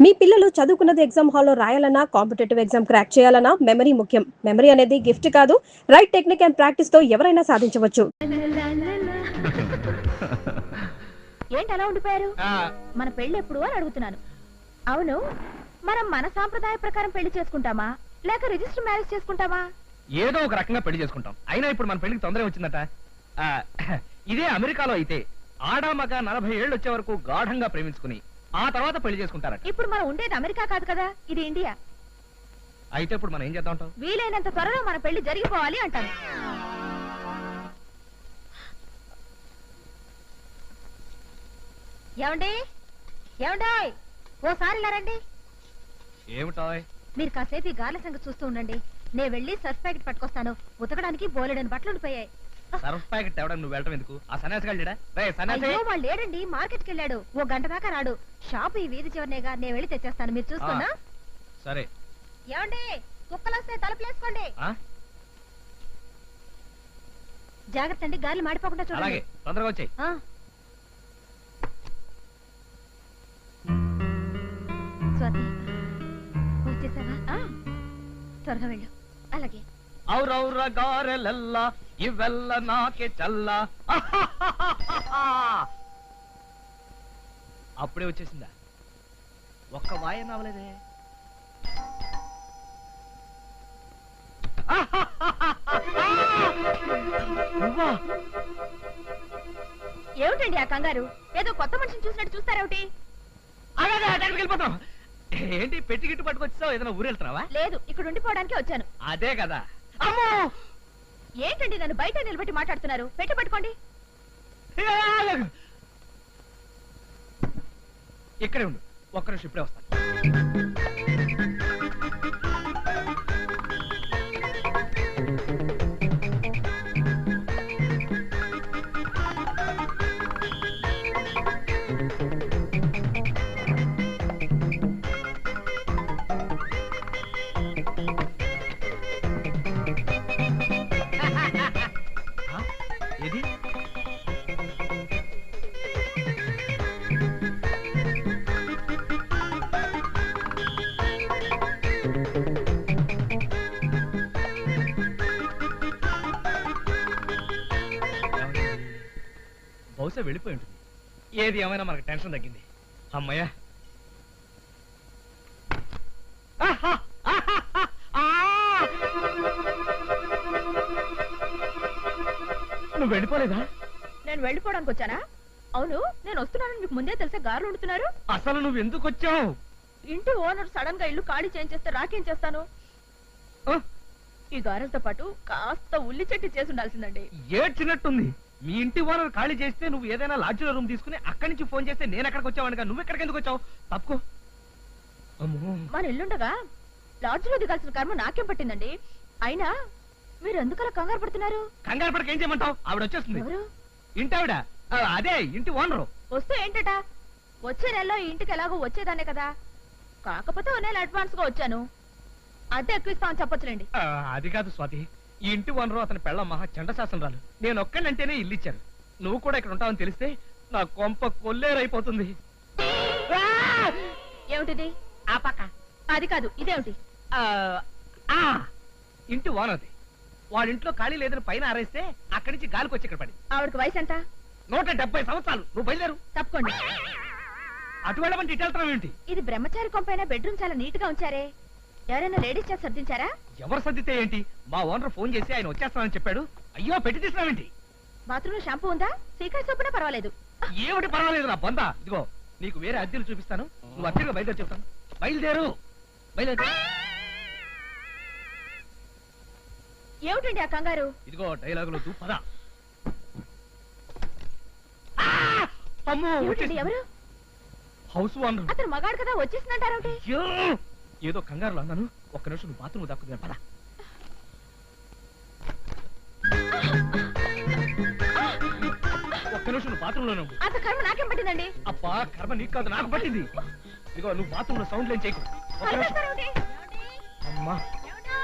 మీ పిల్లలు చదువుకున్నది ఎగ్జామ్ హాల్లో రాయాలన్నా కాంపిటేటివ్ ఎగ్జామ్ క్రాక్ చేయాలన్నా మెమరీ ముఖ్యం. మెమరీ అనేది గిఫ్ట్ కాదు, రైట్ టెక్నిక్ అండ్ ప్రాక్టీస్ తో ఎవరైనా సాధించవచ్చు. ఏంటి అలా ఉండిపోయారు? మన పెళ్లి ఎప్పుడు అని అడుగుతున్నాను. అవును, మనం మన సాంప్రదాయ ప్రకారం పెళ్లి చేసుకుంటామా లేక రిజిస్టర్ మ్యారేజ్ చేసుకుంటామా? ఏదో ఒక రకంగా పెళ్లి చేసుకుంటాం. అయినా ఇప్పుడు మన పెళ్లికి తొందర వచ్చిందట. ఇదే అమెరికాలో అయితే ఆడామగ 40 ఏళ్ళు వచ్చే వరకు గాఢంగా ప్రేమించుకుని ఆ తర్వాత పెళ్లి చేసుకుంటారట. ఇప్పుడు మనం ఉండేది అమెరికా కాదు కదా, ఇది ఇండియా. అయితే ఇప్పుడు మనం ఏం చేద్దాం అంటావు? వీలైనంత త్వరలో మన పెళ్లి జరిగిపోవాలి అంటాను. ఏమండి ఏమండాయ్, ఓసారి ఇలా రండి. ఏమిటో మీరు కాసేపు ఈ గార్ల సంగతి చూస్తూ ఉండండి. నేను వెళ్ళి సర్ఫ్ ప్యాకెట్ పట్టుకొస్తాను. ఉతకడానికి బోలెడని బట్టలు ఉండిపోయాయి. సర్ఫ్ ప్యాకెట్ తేవడం నువ్వు వెళ్ళటం ఎందుకు? ఆ సన్యాసి గాళ్ళేడా? అయ్యో, వాళ్ళు లేడండి, మార్కెట్కి వెళ్ళాడు. ఓ గంట దాకా రాడు. షాపు ఈ వీధి చివరినేగా, నేను వెళ్ళి తెచ్చేస్తాను, మీరు చూస్తున్నా. సరే. ఏమండి, కుక్కలు వస్తే తలుపులేసుకోండి. జాగ్రత్త అండి, గాలి మాడిపోకుండా చూడండి. అలాగే, తొందరగా వచ్చాయి. స్వాతి, వచ్చేసావా? త్వరగా వెళ్ళు. అలాగే. ఔరౌర గారెలల్ల ఇవెల్ల నాకే చల్ల. అప్పుడే వచ్చేసిందా? ఒక్క వాయ నవ్వలేదే. ఏమిటండి ఆ కంగారు? ఏదో కొత్త మనిషిని చూసినట్టు చూస్తారేమిటి? వెళ్ళిపోతాం. ఏంటి పెట్టి గిట్టు పట్టుకొచ్చావు? ఏదైనా ఊరు వెళ్తున్నావా? లేదు, ఇక్కడ ఉండిపోవడానికి వచ్చాను. అదే కదా. ఏంటండి నన్ను బయట నిలబెట్టి మాట్లాడుతున్నారు? పెట్టి పట్టుకోండి. ఇక్కడే ఉండు, ఒక్క నిమిషం ఇప్పుడే వస్తాను. ఏది? బహుశా వెళ్ళిపోయి ఉంటుంది. ఏది ఏమైనా మనకు టెన్షన్ తగ్గింది. అమ్మయ్యా. నువ్వు వెళ్ళిపోలేదా? నేను వెళ్ళిపోవడానికి వచ్చానా? అవును, నేను వస్తున్నానని మీకు ముందే తెలిసే గారులు ఉంటున్నారు. అసలు నువ్వు ఎందుకు వచ్చావు? ఇంటి ఓనర్ సడన్ గా ఇల్లు ఖాళీ చేయించేస్తే రాకేం చేస్తాను? ఈ గారెలతో పాటు కాస్త ఉల్లి చెట్టు చేసి ఉండాల్సిందండి. ఏడ్చినట్టుంది. మీ ఇంటి ఓనర్ ఖాళీ చేస్తే నువ్వు ఏదైనా లాడ్జిలో రూమ్ తీసుకుని అక్కడి నుంచి ఫోన్ చేస్తే నేను ఎక్కడికి వచ్చావనుగా, నువ్వు ఎక్కడికి ఎందుకు వచ్చావు? తప్పుకో. మన ఇల్లుండగా లాడ్జిలో దిగాల్సిన కర్మ నాకేం పట్టిందండి? అయినా మీరు ఎందుకలా కంగారు పడుతున్నారు? కంగారు పడక ఏం చేయమంటావు? ఆవిడ వచ్చేస్తుంది. ఎవరు? ఇంటి ఆవిడ, అదే ఇంటి ఓనరు. వస్తే ఏంటట? వచ్చే నెలలో ఈ ఇంటికి ఎలాగో వచ్చేదానే కదా. కాకపోతే ఓ నెల అడ్వాన్స్ గా వచ్చాను. అద్దె ఎక్కువ ఇస్తామని చెప్పొచ్చులేండి. అది కాదు స్వాతి, ఈ ఇంటి ఓనరు అతని పెళ్ళ మహా చండశాసనరాలు. నేను ఒక్కళ్ళంటేనే ఇల్లు ఇచ్చాను. నువ్వు కూడా ఇక్కడ ఉంటావని తెలిస్తే నా కొంప కొల్లేరైపోతుంది. ఏమిటిది? ఆ పక్క అది కాదు, ఇదేమిటి? ఇంటి ఓనర్ది. వాళ్ళ ఇంట్లో ఖాళీ లేదని పైన ఆరేస్తే అక్కడి నుంచి గాలికి వచ్చి ఇక్కడ పడి. ఆవిడకి వయసు ఎంత? 170 సంవత్సరాలు. నువ్వు బయలుదేరు. తప్పకోండి. అటు వెళ్ళమంటే ఇటు వెళ్తావు ఏంటి? ఇది బ్రహ్మచారి కొంపైన బెడ్రూమ్ చాలా నీట్ గా ఉంచారే. ఎవరైనా లేడీస్ చేసి సర్దించారా? ఎవరు సర్దితే ఏంటి? మా ఓనర్ ఫోన్ చేసి ఆయన వచ్చేస్తానని చెప్పాడు. అయ్యో, పెట్టి తీసినావేంటి? బాత్రూమ్ లో షాంపూ ఉందా? సీక్రెట్ సోప్ అయినా పర్వాలేదు. ఏమిటి పర్వాలేదు నా బందా. ఇదిగో నీకు వేరే అద్దెలు చూపిస్తాను. నువ్వు అద్దెగా బయలుదేరి చెప్తాను. బయలుదేరు, బయలుదేరు. ఏమిటండి ఆ కంగారు? ఇదిగో డైలాగులు పద. అమ్మో, ఎవరు? House owner. అతను మగాడు కదా, వచ్చేసిందంటారేమిటి? ఏదో కంగారులో అన్నాను. ఒక్క నిమిషం నువ్వు బాత్రూమ్ దక్కుతుంది. పద. ఒక్క నిమిషం నువ్వు బాత్రూమ్ లోనే. అంత కర్మ నాకేం పట్టిందండి? అబ్బా, కర్మ నీకు కాదు, నాకు పట్టింది. ఇదిగో నువ్వు బాత్రూమ్ లో సౌండ్ లేని చేయకు. అమ్మా,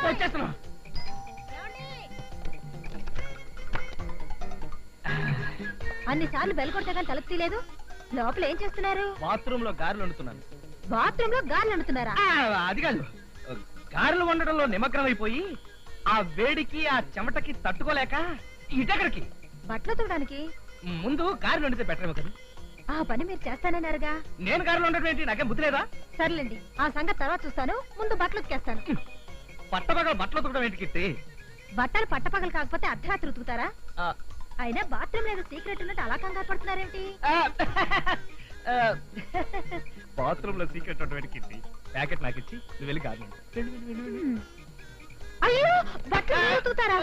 వచ్చేస్తున్నా. అన్నిసార్లు బెల్ కొడితే కానీ తలుపు తీయలేదు. లోపల ఏం చేస్తున్నారు? బాత్రూమ్ లో గారెలు వండుతున్నాను. బాత్రూమ్ లో గాలి అంటున్నారా? అది కాదు, గారెలు వండడంలో నిమగ్నం అయిపోయి ఆ వేడికి ఆ చెమటకి తట్టుకోలేక ఇటెక్కడికి. బట్టలు ఉతకడానికి ముందు గారెలు వండితే బెటర్ కదా. ఆ పని మీరు చేస్తానన్నారుగా. నేను గారెలు వండడం ఏంటి, నాకేం బుద్ధి లేదా? సర్లేండి, ఆ సంగతి తర్వాత చూస్తాను. ముందు బట్టలు ఉతికేస్తాను. పట్టపగల బట్టలు ఉతకడం ఏంటి కిట్టి? బట్టలు పట్టపగలు కాకపోతే అర్ధరాత్రి ఉతుకుతారా? అయినా బాత్రూమ్ లేదు సీక్రెట్ ఉన్నట్టు అలా కంగారు పడుతున్నారేంటి? బాత్రూమ్ లో సీక్రెట్ ఉండడం కిట్టి. ప్యాకెట్ నాకు ఇచ్చి నువ్వు వెళ్ళి గారెలు వండు. అయ్యో, బట్టలు మీరు ఉతుకుతారా?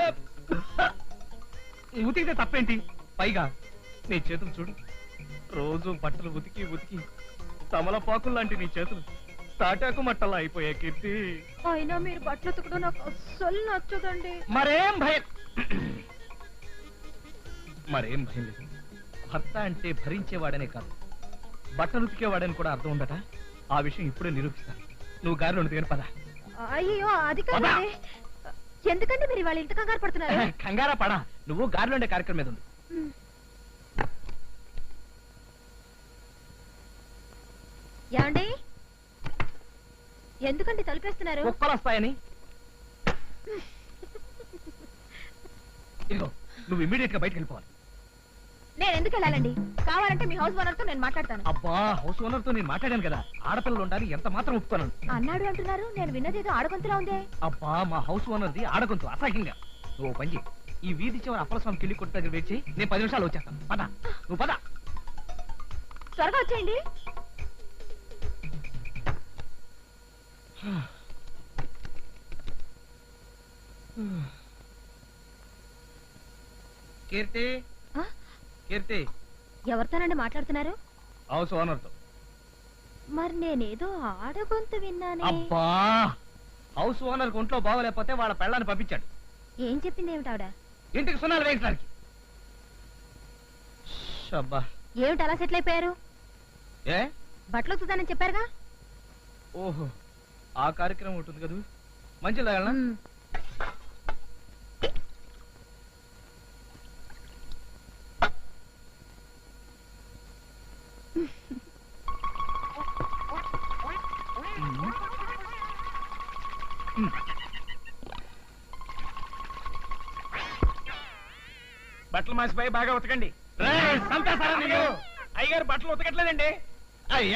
ఉతికితే తప్పేంటి? పైగా నీ చేతులు చూడు, రోజు బట్టలు ఉతికి ఉతికి తమలపాకులు లాంటి నీ చేతులు తాటాకు మట్టలా అయిపోయాయి కీర్తి. అయినా మీరు బట్టలు ఉతకడం నాకు అస్సలు నచ్చదండి. మరేం భయం లేదు. భర్త అంటే భరించేవాడనే కాదు, బట్టలు ఉతికేవాడని కూడా అర్థం ఉండట. ఆ విషయం ఇప్పుడే నిరూపిస్తాను. నువ్వు గారెలు వండుతాను పద. అయ్యో, అది కాదండి. ఎందుకంటే మీరు ఇవాళ ఇంత కంగారు పడుతున్నారు? కంగారా పడా, నువ్వు గారెలు వండే కార్యక్రమం మీద ఉంది. ఏమండి, ఎందుకండి తలుపేస్తున్నారు? కుక్కలు వస్తాయని. ఇదిగో, నువ్వు ఇమీడియట్ గా బయటకు వెళ్ళిపోవాలి. నేను ఎందుకు వెళ్ళాలండి? కావాలంటే మీ హౌస్ ఓనర్ తో నేను మాట్లాడతాను. అబ్బా, హౌస్ ఓనర్ తో నేను మాట్లాడాను కదా, ఆడపిల్లలు ఉండాలి ఎంత మాత్రం ఒప్పుకోను. అన్నాడు అంటున్నారు, నేను విన్నదేదో ఆడగొంతులా ఉందే. అబ్బా, మా హౌస్ ఓనర్ది ఆడగొంతు అసహ్యంగా. నువ్వు పని చేయి, ఈ వీధి చివరి అప్పలస్వామి కిళ్ళి కొట్టు దగ్గర వెయిట్ చేయి. నేను 10 నిమిషాలు వచ్చేస్తాను. పద, నువ్వు పద. త్వరగా వచ్చేయండి. కీర్తి, కీర్తి. ఎవరితోనండి మాట్లాడుతున్నారు? హౌస్ ఓనర్ తో. మరి నేనేదో ఆడగొంతు విన్నానే. అబ్బా, హౌస్ ఓనర్ ఒంట్లో బాగోలేకపోతే వాళ్ళ పెళ్ళాన్ని పంపించాడు. ఏం చెప్పింది ఏమిటి ఆవిడ? ఇంటికి సున్నాలు వేయించడానికి. అబ్బా, ఏమిటి అలా సెటిల్ అయిపోయారు? ఏ బట్టలు ఉతుకుతానని చెప్పారుగా. ఓహో, ఆ కార్యక్రమం ఉంటుంది కదా. మంచిది తాగలనా? బట్టలు మాసిపోయి బాగా ఉతకండి. అయ్యగారు బట్టలు ఉతకట్లేదండి.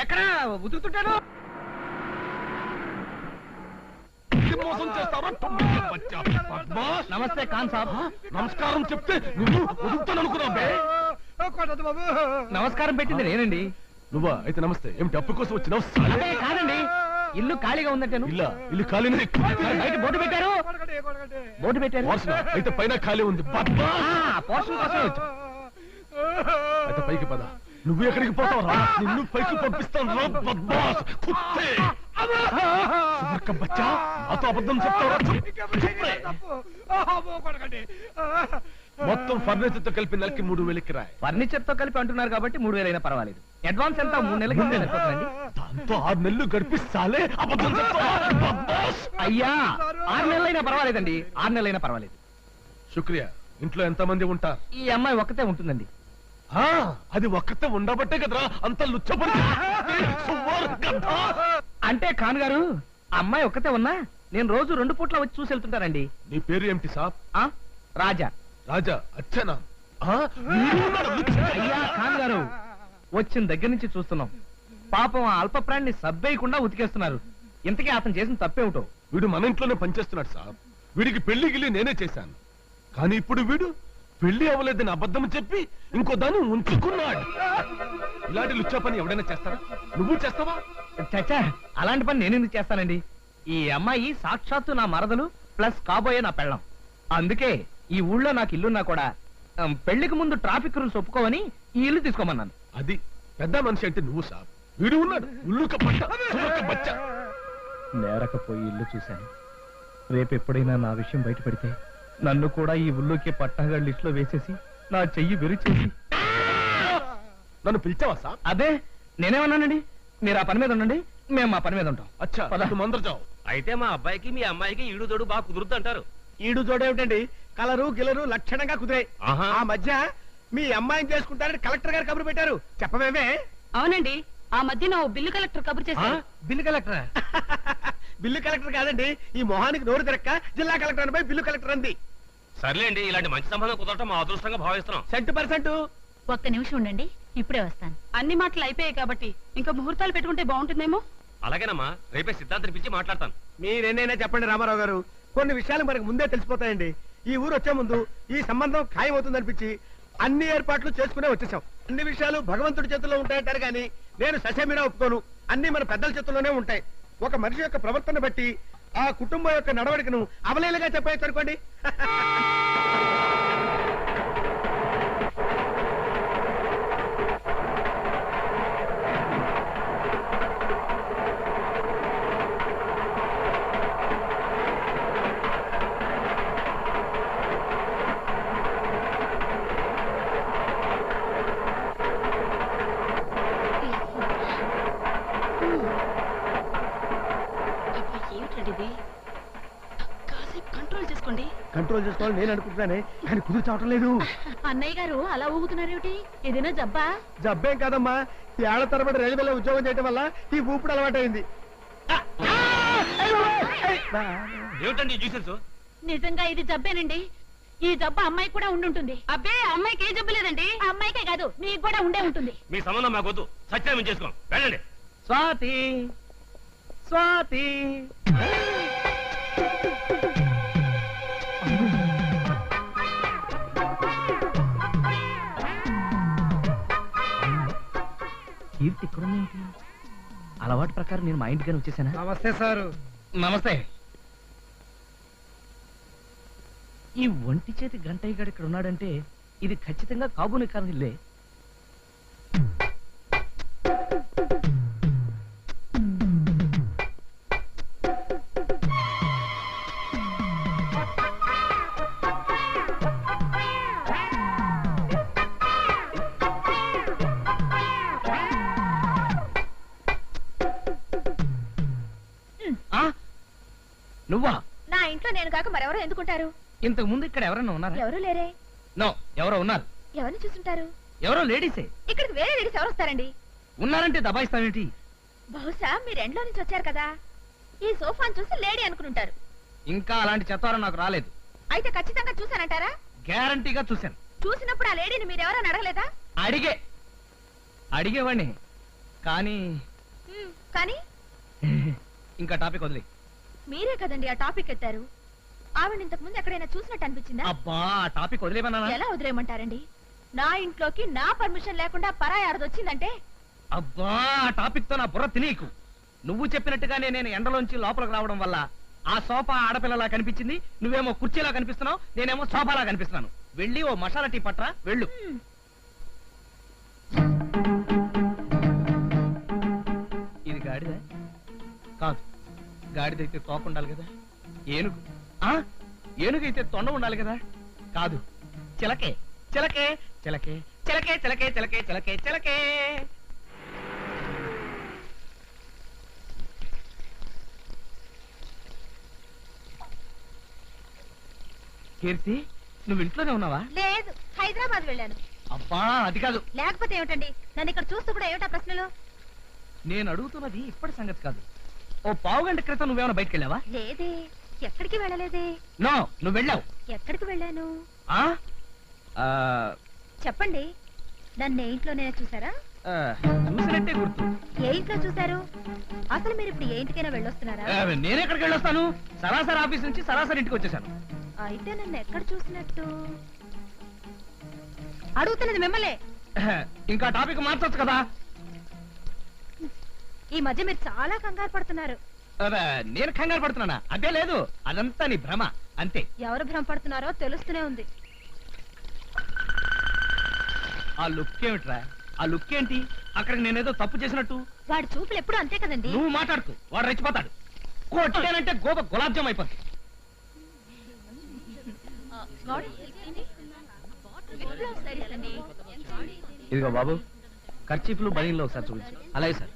ఎక్కడ ఉతుకుతుంటాడు? నమస్తే ఖాన్ సాబ్. నమస్కారం చెప్తే నువ్వు ఉతుకుతాననుకున్నావు. నమస్కారం పెట్టింది నేనండి. నువ్వా? అయితే నమస్తే. ఏమిటి అప్పు కోసం వచ్చినావు? అదే కాదండి, ఇల్లు ఖాళీగా ఉందంటాను. ఇల్లు ఖాళీనే. బయట బోర్డు పెట్టారు. బోర్డు పెట్టారు. అయితే పైన ఖాళీ ఉంది. పోషణ కోసం వచ్చు. అయితే పైకి పద. నువ్వు ఎక్కడికి పోతావు? నిన్ను పైకి పంపిస్తాను. బచ్చా, నాతో అబద్ధం చెప్తావా? మొత్తం ఫర్నిచర్ తో కలిపి నెలకి 3000 కిరాయి. ఫర్నిచర్ తో కలిపి అంటున్నారు కాబట్టి 3000 అయినా పర్వాలేదు. అడ్వాన్స్ ఎంత? 3 నెలలకి సరిపోతుందండి. దాంతో 6 నెలలు గడిపిస్తాలే. అబద్ధం చెప్తావా? అయ్యా, 6 నెలలైనా పర్వాలేదండి. 6 నెలలైనా పర్వాలేదు. శుక్రియా. ఇంట్లో ఎంత మంది ఉంటారు? ఈ అమ్మాయి ఒక్కతే ఉంటుందండి. అది ఒక్కతే ఉండబట్టే కదరా అంత లుచ్చపడి. అంటే ఖాన్ గారు, అమ్మాయి ఒక్కతే ఉన్నా నేను రోజు 2 పూట్ల వచ్చి చూసి వెళ్తుంటానండి. నీ పేరు ఏమిటి సాబ్? రాజా. రాజా? అచ్చనా? అయ్యా ఖాన్ గారు, వచ్చిన దగ్గర నుంచి చూస్తున్నాం. పాపం ఆ అల్ప ప్రాణిని సబ్బేయకుండా ఉతికేస్తున్నారు. ఇంతకీ అతను చేసిన తప్పేమిటో. వీడు మన ఇంట్లోనే పనిచేస్తున్నాడు సాబ్. వీడికి పెళ్లి గిల్లి నేనే చేశాను. కానీ ఇప్పుడు వీడు పెళ్లి అవ్వలేదని అబద్ధం చెప్పి ఇంకో దాన్ని ఉంచుకున్నాడు. ఇలాంటి లుచ్చా పని ఎవడైనా చేస్తారా? నువ్వు చేస్తావా? చచ్చా, అలాంటి పని నేను ఎందుకు చేస్తానండి? ఈ అమ్మాయి సాక్షాత్తు నా మరదలు ప్లస్ కాబోయే నా పెళ్ళం. అందుకే ఈ ఊళ్ళో నాకు ఇల్లున్నా కూడా పెళ్లికి ముందు ట్రాఫిక్ రూల్స్ ఒప్పుకోవని ఈ ఇల్లు తీసుకోమన్నాను. అది పెద్ద మనిషి అంటే నువ్వు సాబ్. వీడు ఉన్నాడు బచ్చ. నేరకపోయి ఇల్లు చూశాను. రేపు ఎప్పుడైనా నా విషయం బయటపడితే నన్ను కూడా ఈ ఊళ్ళోకి పట్టాగా లిస్ట్ లో వేసేసి నా చెయ్యి విరిచేసి. నన్ను పిలిచావా సాబ్? అదే నేనేమన్నానండి, మీరు ఆ పని మీద ఉండండి, మేము మా పని మీద ఉంటాం. అచ్చా, మందరు చావు. అయితే మా అబ్బాయికి మీ అమ్మాయికి ఈడు జోడు బాగా కుదురుద్ది అంటారు. ఈడు జోడేమిటండి? కలరు గిలరు లక్షణంగా కుదిరాయి. ఆ మధ్య మీ అమ్మాయిని చేసుకుంటారని కలెక్టర్ గారు కబురు పెట్టారు. చెప్పమేమే? అవునండి, ఆ మధ్యన ఓ బిల్లు కలెక్టర్ కబురు చేశారు. బిల్లు కలెక్టరా? బిల్లు కలెక్టర్ కాదండి, ఈ మొహానికి నోరు తిరక్క జిల్లా కలెక్టర్ అనిపై బిల్లు కలెక్టర్ అంది. సర్లేండి, ఇలాంటి మంచి సంబంధం కుదరటం మా అదృష్టంగా భావిస్తున్నాం. 100%. ఒక్క నిమిషం ఉండండి, ఇప్పుడే వస్తాను. అన్ని మాటలు అయిపోయాయి కాబట్టి ఇంకా ముహూర్తాలు పెట్టుకుంటే బాగుంటుందేమో. అలాగేనమ్మా, రేపే సిద్ధాంతం పిలిచి మాట్లాడతాను. మీరెన్నైనా చెప్పండి రామారావు గారు, కొన్ని విషయాలు మనకు ముందే తెలిసిపోతాయండి. ఈ ఊరు వచ్చే ముందు ఈ సంబంధం ఖాయమవుతుందనిపించి అన్ని ఏర్పాట్లు చేసుకునే వచ్చేసాం. అన్ని విషయాలు భగవంతుడి చేతుల్లో ఉంటాయంటారు కానీ నేను ససేమిరా ఒప్పుకోను. అన్ని మన పెద్దల చేతుల్లోనే ఉంటాయి. ఒక మనిషి యొక్క ప్రవర్తన బట్టి ఆ కుటుంబం యొక్క నడవడికను అవలేలుగా చెప్పేయచ్చు అనుకోండి. ఏమిటండి ఇది? కాసేపు కంట్రోల్ చేసుకోండి. కంట్రోల్ చేసుకోవాలి నేను అనుకుంటున్నానే, కానీ కుదురు చావటం లేదు. అన్నయ్య గారు అలా ఊగుతున్నారేమిటి? ఏదైనా జబ్బా? జబ్బేం కాదమ్మా, ఈ ఏళ్ల తరబడి రైల్వేలో ఉద్యోగం చేయడం వల్ల ఈ ఊపిడి అలవాటైంది. ఏమిటండి జ్యూసెస్? నిజంగా ఇది జబ్బేనండి. ఈ జబ్బు అమ్మాయి కూడా ఉండుంటుంది. అబ్బే అమ్మాయికి ఏ జబ్బు లేదండి. ఆ అమ్మాయికే కాదు, మీకు కూడా ఉండే ఉంటుంది. మీ సంబంధం మాకొద్దు, సత్యం చేసుకోం. వెళ్ళండి. స్వాతి, స్వాతి. కీర్తి ఇక్కడుందేంటి? అలవాటు ప్రకారం నేను మా ఇంటికని వచ్చేసానా? నమస్తే సారు. నమస్తే. ఈ ఒంటి చేతి గంటయ్య గారు ఇక్కడ ఉన్నాడంటే ఇది ఖచ్చితంగా కాబూని కానిల్లే. నువ్వా? నా ఇంట్లో నేను కాక మరెవరో ఎందుకుంటారు? ఇంతకు ముందు ఇక్కడ ఎవరైనా ఉన్నారా? ఎవరు లేరే. నో, ఎవరో ఉన్నారు. ఎవరిని చూసుంటారు? ఎవరో లేడీసే. ఇక్కడికి వేరే లేడీస్ ఎవరు వస్తారండి? ఉన్నారంటే దబాయిస్తావేంటి? బహుశా మీరు ఎండ్లో నుంచి వచ్చారు కదా, ఈ సోఫాను చూసి లేడీ అనుకుంటారు. ఇంకా అలాంటి చెత్తారం నాకు రాలేదు. అయితే ఖచ్చితంగా చూసానంటారా? గ్యారంటీగా చూశాను. చూసినప్పుడు ఆ లేడీని మీరెవరని అడగలేదా? అడిగేవాడిని కానీ కానీ ఇంకా టాపిక్ వదిలే. మీరే కదండి ఆ టాపిక్ ఎత్తారు. ఆవిడ ఇంతకు ముందు ఎక్కడైనా చూసినట్టు అనిపించిందా? అబ్బా, ఆ టాపిక్ వదిలేమన్నా? ఎలా వదిలేయమంటారండి? నా ఇంట్లోకి నా పర్మిషన్ లేకుండా పరాయి ఆడదొచ్చిందంటే అబ్బా, ఆ టాపిక్ తో నా బుర్ర తినేకు. నువ్వు చెప్పినట్టుగానే నేను ఎండలోంచి లోపలికి రావడం వల్ల ఆ సోఫా ఆడపిల్లలా కనిపించింది. నువ్వేమో కుర్చీలా కనిపిస్తున్నావు, నేనేమో సోఫాలా కనిపిస్తున్నాను. వెళ్ళి ఓ మసాలా టీ పట్రా, వెళ్ళు. ఇది గాడిద కాదు. గాడిదైతే తోక ఉండాలి కదా. ఏనుగు ఏనుగైతే తొండ ఉండాలి కదా. కాదు, చిలకే చిలకే చిలకే చిలకే చిలకే చిలకే చిలకే చిలకే. కీర్తి, నువ్వు ఇంట్లోనే ఉన్నావా? లేదు, హైదరాబాద్ వెళ్ళాను. అబ్బా, అది కాదు. లేకపోతే ఏమిటండి, నన్ను ఇక్కడ చూస్తూ కూడా ఏమిటా ప్రశ్నలు? నేను అడుగుతున్నది ఇప్పటి సంగతి కాదు. ఓ పావు గంట క్రితం నువ్వేమైనా బయటకు వెళ్ళావా? లేదే, ఎక్కడికి వెళ్ళలేదే. నో, నువ్వు వెళ్ళావు. ఎక్కడికి వెళ్ళాను? ఆ? ఆ, చెప్పండి. నన్ను ఏ ఇంట్లోనే చూసారా? ఆ, చూసినట్టే గుర్తు. ఏ ఇంట్లో చూసారు? అసలు మీరు ఇప్పుడు ఏ ఇంటికైనా వెళ్ళొస్తున్నారా? నేను ఎక్కడికి వెళ్ళొస్తాను? సరాసరి ఆఫీస్ నుంచి సరాసరి ఇంటికి వచ్చేసాను. అయితే నన్ను ఎక్కడ చూసినట్టు? అడుగుతున్నది మిమ్మల్ని. ఇంకా టాపిక్ మార్చొచ్చు కదా. ఈ మధ్య మీరు చాలా కంగారు పడుతున్నారు. నేను కంగారు పడుతున్నానా? అదే లేదు, అదంతా నీ భ్రమ అంతే. ఎవరు భ్రమ పడుతున్నారో తెలుస్తూనే ఉంది. ఆ లుక్ ఏమిట్రా? ఆ లుక్ ఏంటి? అక్కడికి నేనేదో తప్పు చేసినట్టు. వాడి చూపులు ఎప్పుడు అంతే కదండి. నువ్వు మాట్లాడుతూ వాడు రెచ్చిపోతాడు. కొట్టానంటే గోప గులాబ్జామ్ అయిపోతుంది. ఇదిగో బాబు, ఖర్చీఫ్లు బనీన్లో ఒకసారి చూపించు. అలాగే సార్.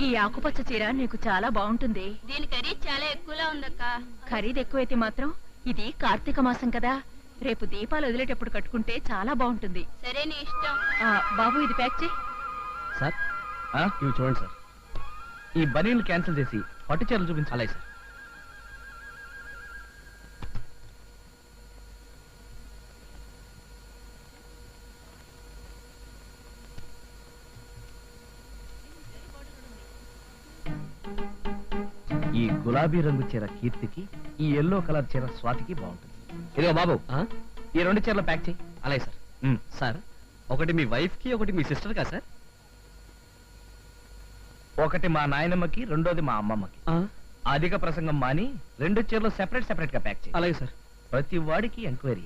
ఈ ఆకుపచ్చ చీర నీకు చాలా బాగుంటుంది. దీని ఖరీదు చాలా ఎక్కువలా ఉందక్క. ఖరీదు ఎక్కువైతే మాత్రం ఇది కార్తీక మాసం కదా, రేపు దీపాలు వదిలేటప్పుడు కట్టుకుంటే చాలా బాగుంటుంది. సరే నీ ఇష్టం. బాబు ఇది ప్యాక్ చేయి. సార్ ఇవి చూడండి సార్. ఈ బనీళ్ళు క్యాన్సిల్ చేసి పట్టు చీరలు చూపించాలి. అలాగే సార్. ఈ గులాబీ రంగు చీర కీర్తికి, ఈ ఎల్లో కలర్ చీర స్వాతికి బాగుంటుంది. ఇదిగో బాబు, ఈ 2 చీరలు ప్యాక్ చేయి. అలాగే సార్. సార్, ఒకటి మీ వైఫ్ కి, ఒకటి మీ సిస్టర్ కా సార్? ఒకటి మా నాయనమ్మకి, రెండోది మా అమ్మమ్మకి. అధిక ప్రసంగం మాని 2 చీరలు సెపరేట్ గా ప్యాక్ చేయి. అలాగే సార్. ప్రతి వాడికి ఎంక్వైరీ.